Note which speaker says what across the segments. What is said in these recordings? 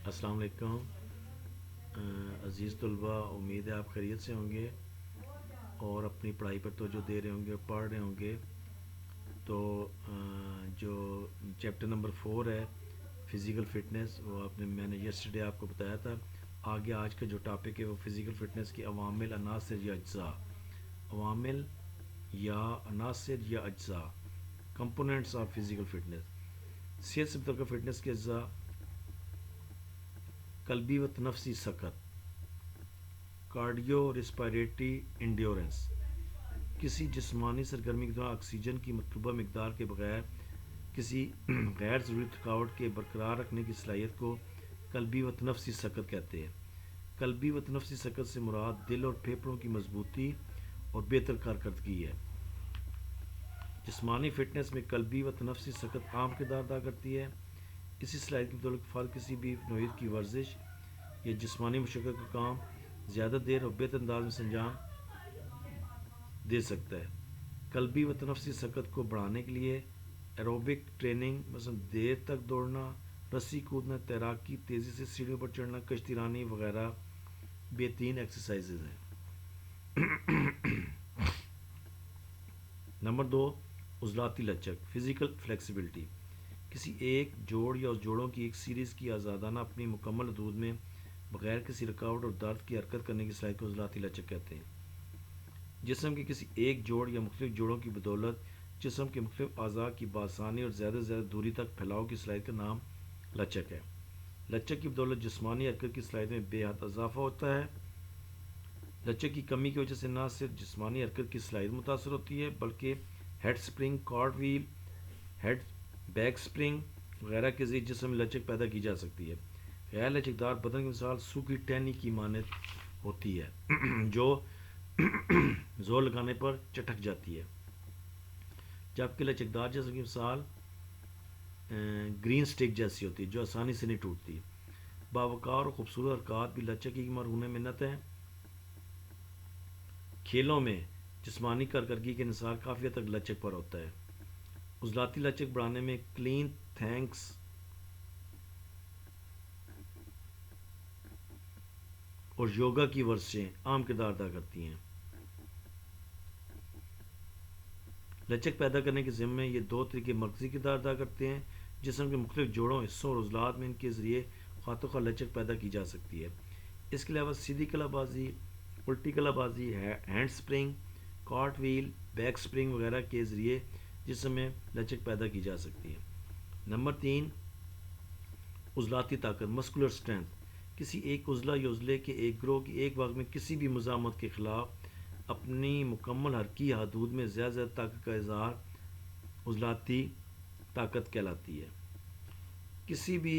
Speaker 1: السلام علیکم عزیز طلباء، امید ہے آپ خیریت سے ہوں گے اور اپنی پڑھائی پر توجہ دے رہے ہوں گے اور پڑھ رہے ہوں گے. تو جو چیپٹر نمبر 4 ہے فزیکل فٹنس، وہ میں نے یسٹرڈے آپ کو بتایا تھا. آگے آج کا جو ٹاپک ہے وہ فزیکل فٹنس کی عوامل، عناصر یا اجزاء. عوامل یا عناصر یا اجزاء، کمپوننٹس آف فزیکل فٹنس. صحت سے متعلقہ فٹنس کے اجزاء: قلبی و تنفسی سکت، کارڈیو ریسپائریٹری انڈیورنس، کسی جسمانی سرگرمی کے دوران آکسیجن کی مطلوبہ مقدار کے بغیر کسی غیر ضروری تھکاوٹ کے برقرار رکھنے کی صلاحیت کو قلبی و تنفسی سکت کہتے ہیں. قلبی و تنفسی سکت سے مراد دل اور پھیپھڑوں کی مضبوطی اور بہتر کارکردگی ہے. جسمانی فٹنس میں قلبی و تنفسی سکت عام کردار ادا کرتی ہے. اسی صلاحیت کی بدولت فرد کسی بھی نوعیت کی ورزش یا جسمانی مشقت کا کام زیادہ دیر اور بہتر انداز میں انجام دے سکتا ہے. قلبی و تنفسی سکت کو بڑھانے کے لیے ایروبک ٹریننگ، مثلا دیر تک دوڑنا، رسی کودنا، تیراکی، تیزی سے سیڑھیوں پر چڑھنا، کشتی رانی وغیرہ بہترین ایکسرسائزز ہیں. نمبر 2، عضلاتی لچک، فزیکل فلیکسیبلٹی. کسی ایک جوڑ یا اس جوڑوں کی ایک سیریز کی آزادانہ اپنی مکمل حدود میں بغیر کسی رکاوٹ اور درد کی حرکت کرنے کی صلاحیت کو عضلاتی لچک کہتے ہیں. جسم کے کسی ایک جوڑ یا مختلف جوڑوں کی بدولت جسم کے مختلف اعضاء کی بآسانی اور زیادہ سے زیادہ دوری تک پھیلاؤ کی صلاحیت کا نام لچک ہے. لچک کی بدولت جسمانی حرکت کی صلاحیت میں بے حد اضافہ ہوتا ہے. لچک کی کمی کی وجہ سے نہ صرف جسمانی حرکت کی صلاحیت متاثر ہوتی ہے بلکہ head spring, cartwheel, head back spring وغیرہ کے ذریعے جسم میں لچک پیدا کی جا سکتی ہے. غیر لچکدار بدن کی مثال سوکھی ٹہنی کی مانند ہوتی ہے جو زور لگانے پر چٹک جاتی ہے، جبکہ لچکدار جسم کی مثال گرین سٹک جیسی ہوتی ہے جو آسانی سے نہیں ٹوٹتی. باوقار اور خوبصورت حرکات بھی لچک کی مرہون منت ہیں. کھیلوں میں جسمانی کارکردگی کا انحصار کافی حد تک لچک پر ہوتا ہے. عضلاتی لچک بڑھانے میں کلین تھینکس اور یوگا کی ورزشیں اہم کردار ادا کرتی ہیں. لچک پیدا کرنے کے ذمے یہ دو طریقے مرکزی کردار ادا کرتے ہیں. جسم کے مختلف جوڑوں، حصوں اور عضلات میں ان کے ذریعے خواہ خواہ لچک پیدا کی جا سکتی ہے. اس کے علاوہ سیدھی کلہ بازی، الٹی کلہ بازی، hand spring, cartwheel, back spring وغیرہ کے ذریعے جسم میں لچک پیدا کی جا سکتی ہے. نمبر 3، عضلاتی طاقت، مسکولر اسٹرینتھ. کسی ایک عضلہ یا عضلے کے ایک گروہ کی ایک وقت میں کسی بھی مزاحمت کے خلاف اپنی مکمل حرکی حدود میں زیادہ زیادہ طاقت کا اظہار عضلاتی طاقت کہلاتی ہے. کسی بھی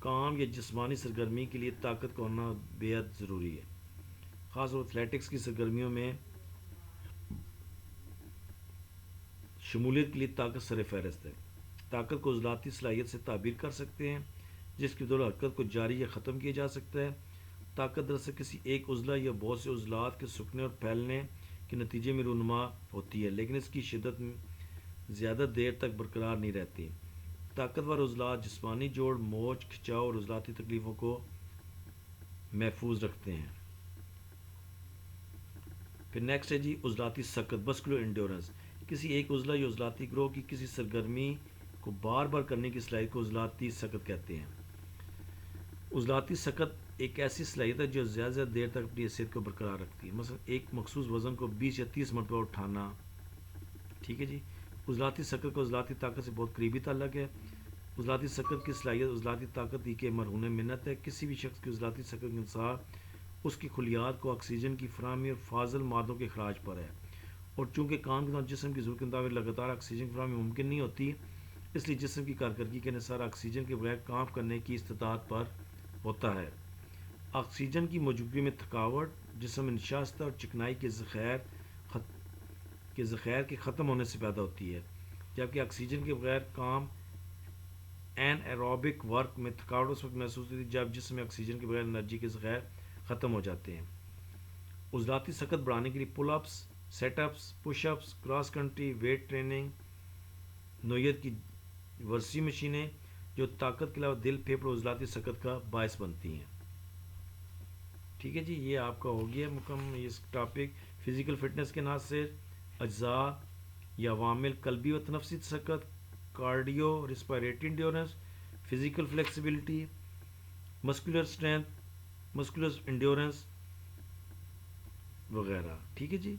Speaker 1: کام یا جسمانی سرگرمی کے لیے طاقت کا ہونا بے حد ضروری ہے. خاص طور پر ایتھلیٹکس کی سرگرمیوں میں شمولیت کے لیے طاقت سر فہرست ہے. طاقت کو عضلاتی صلاحیت سے تعبیر کر سکتے ہیں جس کی بدولت حرکت کو جاری یا ختم کیا جا سکتا ہے. طاقت دراصل کسی ایک عضلہ یا بہت سے عضلات کے سکڑنے اور پھیلنے کے نتیجے میں رونما ہوتی ہے، لیکن اس کی شدت زیادہ دیر تک برقرار نہیں رہتی. طاقتور عضلات جسمانی جوڑ، موچ، کھچاؤ اور عضلاتی تکلیفوں کو محفوظ رکھتے ہیں. پھر نیکسٹ ہے جی عضلاتی سکت، مسکولر انڈیورنس. کسی ایک عضلہ یا عضلاتی گروہ کی کسی سرگرمی کو بار بار کرنے کی صلاحیت کو عضلاتی سکت کہتے ہیں. عضلاتی سکت ایک ایسی صلاحیت ہے جو زیادہ زیادہ دیر تک اپنی حیثیت کو برقرار رکھتی ہے. مثلا ایک مخصوص وزن کو 20 یا 30 مرتبہ اٹھانا. ٹھیک ہے جی. عضلاتی سکت کو عضلاتی طاقت سے بہت قریبی تعلق ہے. عضلاتی سکت کی صلاحیت عضلاتی طاقت ہی کے مرہون منت ہے. کسی بھی شخص کی عضلاتی سکت کا انحصار اس کی خلیات کو آکسیجن کی فراہمی اور فاضل مادوں کے اخراج پر ہے، اور چونکہ کام کے دوران جسم کی ضرورت کے مطابق لگاتار آکسیجن کی فراہمی ممکن نہیں ہوتی، اس لیے جسم کی کارکردگی کا انحصار آکسیجن کے بغیر کام کرنے کی استطاعت پر ہوتا ہے. آکسیجن کی موجودگی میں تھکاوٹ جسم نشاستہ اور چکنائی کے ذخائر کے ختم ہونے سے پیدا ہوتی ہے، جبکہ آکسیجن کے بغیر کام این ایروبک ورک میں تھکاوٹ اس وقت محسوس ہوتی ہے جب جسم میں آکسیجن کے بغیر انرجی کے ذخائر ختم ہو جاتے ہیں. عضلاتی سکت بڑھانے کے لیے pull ups, sit ups, push ups, cross country weight training نوعیت کی ورزشی مشینیں جو طاقت کے علاوہ دل، پھیپھڑے اور عضلاتی سکت کا باعث بنتی ہیں. ٹھیک ہے جی، یہ آپ کا ہو گیا مکمل اس ٹاپک فزیکل فٹنس کے نام سے اجزاء یا عوامل: قلبی و تنفسی سکت، cardio respiratory endurance, physical flexibility, muscular strength, muscular endurance وغیرہ. ٹھیک ہے جی.